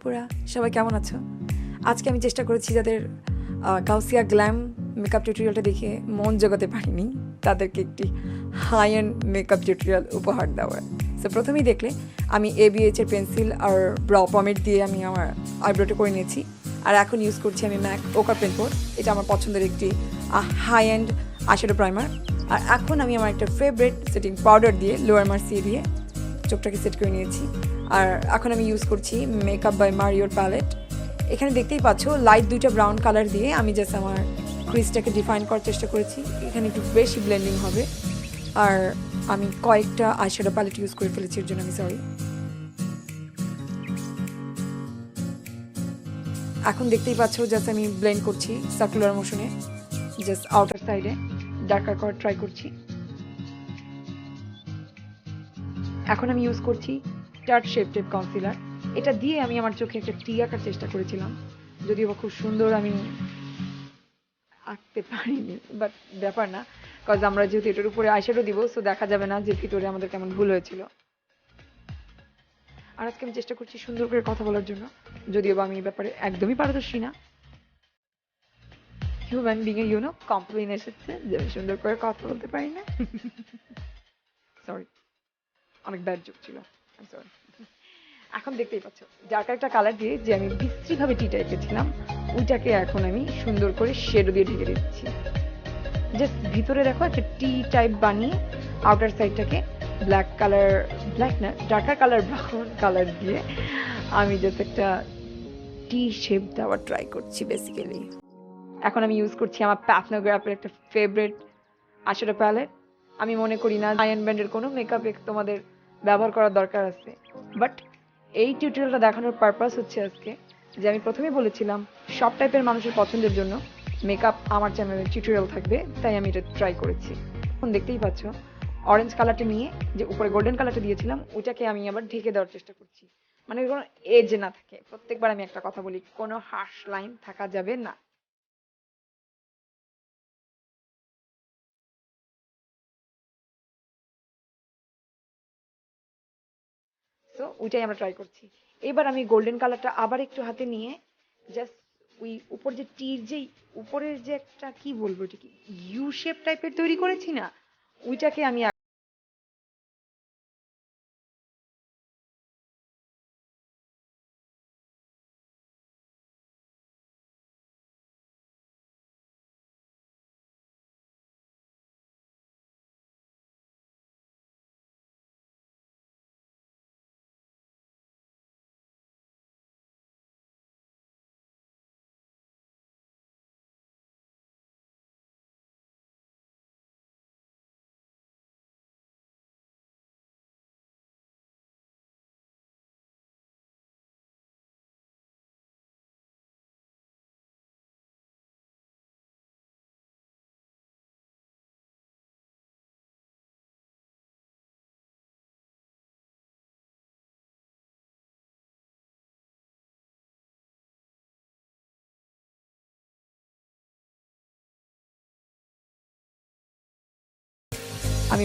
আপুরা সবাই কেমন আছো? আজকে আমি চেষ্টা করেছি যাদের গাউসিয়া গ্ল্যাম মেকআপ টিউটোরিয়ালটা দেখে মন জোগাতে পারিনি তাদেরকে একটি হাই এন্ড মেকআপ টিউটোরিয়াল উপহার দেওয়ার। সো প্রথমেই দেখলে আমি ABH এর পেন্সিল আর ব্রাউ পমেট দিয়ে আমি আমার আইব্রোটা করে নিয়েছি। আর এখন ইউজ করছি আমি ম্যাক ওকা পেন পোর। এটা আমার পছন্দের একটি হাই এন্ড আইশ্যাডো প্রাইমার। আর এখন আমি আমার একটা ফেভারিট সেটিং পাউডার দিয়ে লোয়ার মার্সিয়ে দিয়ে চোখটাকে সেট করে নিয়েছি। আর এখন আমি ইউজ করছি মেকআপ বাই মারিওর প্যালেট। এখানে দেখতেই পাচ্ছ লাইট দুইটা ব্রাউন কালার দিয়ে আমি জাস্ট আমার ক্রিজটাকে ডিফাইন করার চেষ্টা করেছি। এখানে একটু বেশি ব্লেন্ডিং হবে। আর আমি কয়েকটা আইশ্যাডো প্যালেট ইউজ করে ফেলেছি, এর জন্য আমি সরি। এখন দেখতেই পাচ্ছ জাস্ট আমি ব্লেন্ড করছি সার্কুলার মোশনে, জাস্ট আউটার সাইডে ডার্কার করার ট্রাই করছি। এখন আমি ইউজ করছি টার্ট শেপ টেপ কনসিলার। এটা দিয়ে আমি আমার চোখে একটা টি আঁকার চেষ্টা করেছিলাম, যদিও বা খুব সুন্দর আমি আঁকতে পারিনি, বাট ব্যাপার না, কজ আমরা যেহেতু এটার উপরে আইশ্যাডো দিব, সো দেখা যাবে না যে ভিতরে আমাদের কেমন ভুল হয়েছিল। আর আজকে আমি চেষ্টা করছি সুন্দর করে কথা বলার জন্য, যদিও বা আমি এই ব্যাপারে একদমই পারদর্শী না। হিউম্যান বিং এ কমপ্লেন এসেছে যে আমি সুন্দর করে কথা বলতে পারি না। সরি, অনেক ব্যাড জোক ছিল, সরি। এখন দেখতেই পাচ্ছ যার একটা কালার দিয়ে যে আমি বিশ্রীভাবে টি টাইপ ছিলাম, ওইটাকে এখন আমি সুন্দর করে শেডো দিয়ে ঢেকে দিচ্ছি। জাস্ট ভিতরে দেখো একটা টি টাইপ বানিয়ে আউটার সাইডটাকে ব্ল্যাক কালার, ব্ল্যাক না ডার্কার কালার, ব্রাউন কালার দিয়ে আমি জাস্ট একটা টি শেপ দেওয়ার ট্রাই করছি বেসিক্যালি। এখন আমি ইউজ করছি আমার প্যাথনোগ্রাফের একটা ফেভারিট আইশ্যাডো প্যালেট। আমি মনে করি না আয়রন ব্যান্ডের কোনো মেকআপে তোমাদের ব্যবহার করার দরকার আছে, বাট এই টিউটোরিয়ালটা দেখানোর পারপাস হচ্ছে আজকে যে আমি প্রথমেই বলেছিলাম সব টাইপের মানুষের পছন্দের জন্য মেকআপ আমার চ্যানেলে টিউটোরিয়াল থাকবে, তাই আমি এটা ট্রাই করেছি। এখন দেখতেই পাচ্ছ অরেঞ্জ কালারটা নিয়ে যে উপরে গোল্ডেন কালারটা দিয়েছিলাম ওইটাকে আমি আবার ঢেকে দেওয়ার চেষ্টা করছি, মানে কোনো এজ না থাকে। প্রত্যেকবার আমি একটা কথা বলি, কোনো হার্শ লাইন থাকা যাবে না। সো ওইটাই আমরা ট্রাই করছি। এবার আমি গোল্ডেন কালারটা আবার একটু হাতে নিয়ে জাস্ট ওই উপর যে টির যে উপরের যে একটা কি বলবো এটা কি ইউ শেপ টাইপের তৈরি করেছি না, ওইটাকে আমি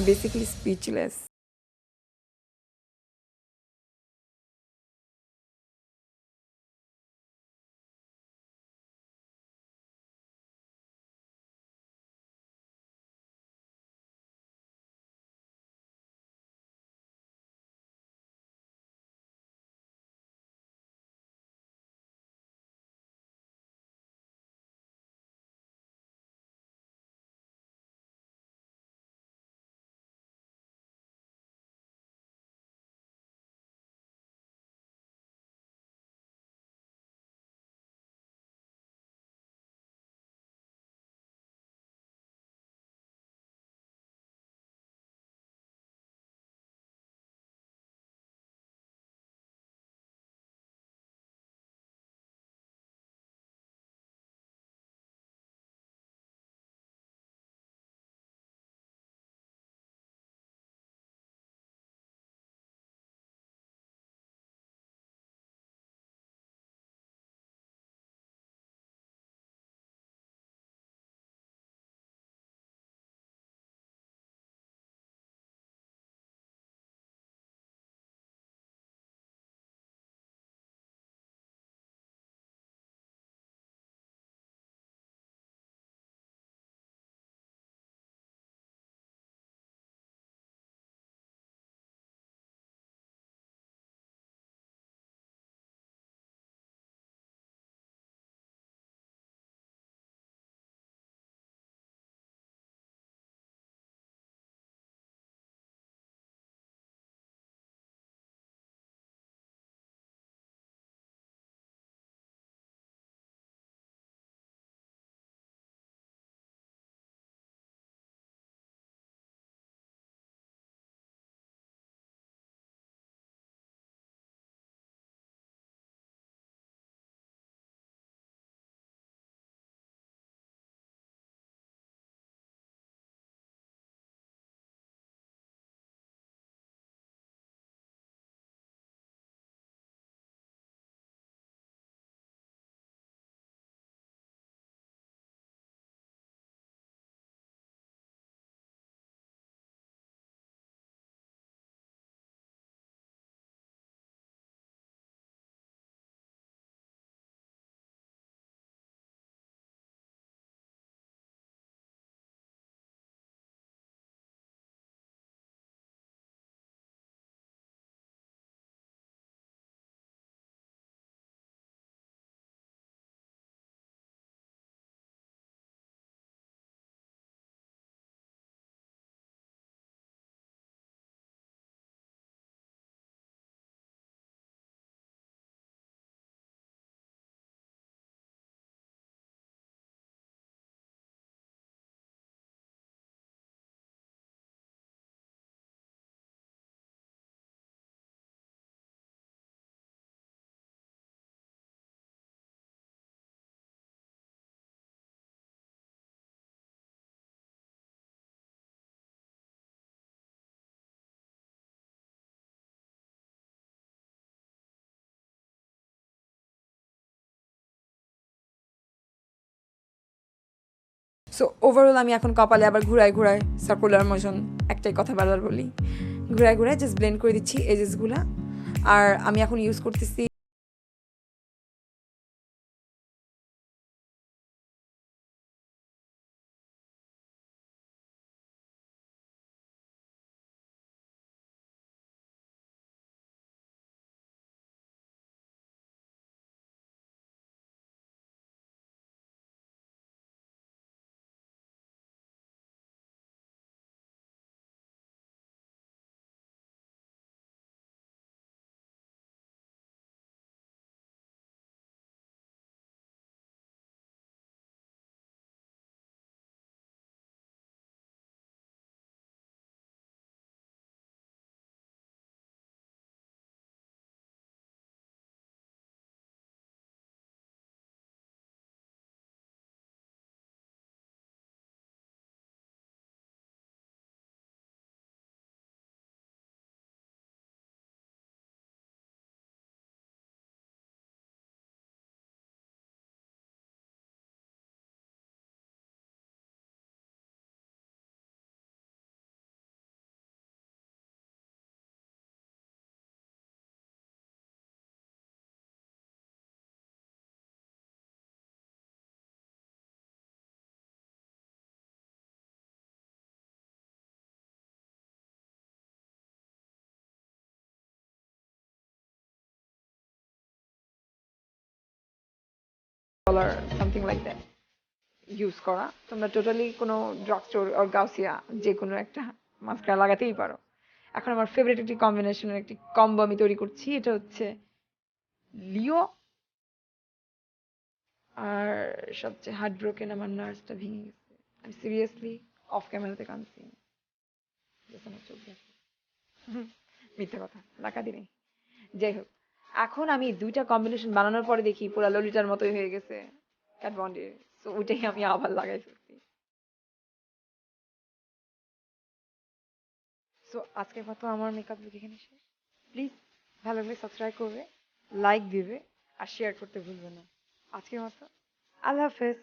বেসিক্যালি স্পিচলেস। সো ওভারঅল আমি এখন কপালে আবার ঘুরায় ঘুরায় সার্কুলার মোশন, একটাই কথা বারবার বলি, ঘুরায় ঘুরায় জাস্ট ব্লেন্ড করে দিচ্ছি এজেসগুলা। আর আমি এখন ইউজ করতেছি সামথিং লাইক দ্যাট ইউজ করা। তোমরা টোটালি কোনো ড্রাগ স্টোর আর গাউসিয়া যে কোনো একটা মাস্কারা লাগাতেই পারো। এখন আমার ফেভারিট একটি কম্বিনেশনের একটি কম্বো আমি তৈরি করছি, এটা হচ্ছে লিও আর সবচেয়ে হার্ট ব্রোকেন আমার নার্সটা ভেঙে গেছে। আমি সিরিয়াসলি অফ ক্যামেরাতে কাঁদছি, আমার চোখ দেখে মিথ্যা কথা ডাকাতি নেই। যাই হোক, এখন আমি দুইটা কম্বিনেশন বানানোর পরে দেখি পুরা ললিতার মতোই হয়ে গেছে ক্যাট বন্ডের, সো ওইটাই আমি আবার লাগাই ফেলছি। সো আজকের মতো আমার মেকআপ লুক এখানে শেষ। প্লিজ ভালো লাগলে সাবস্ক্রাইব করবে, লাইক দিবে আর শেয়ার করতে ভুলবে না। আজকের মতো আল্লাহ হাফেজ।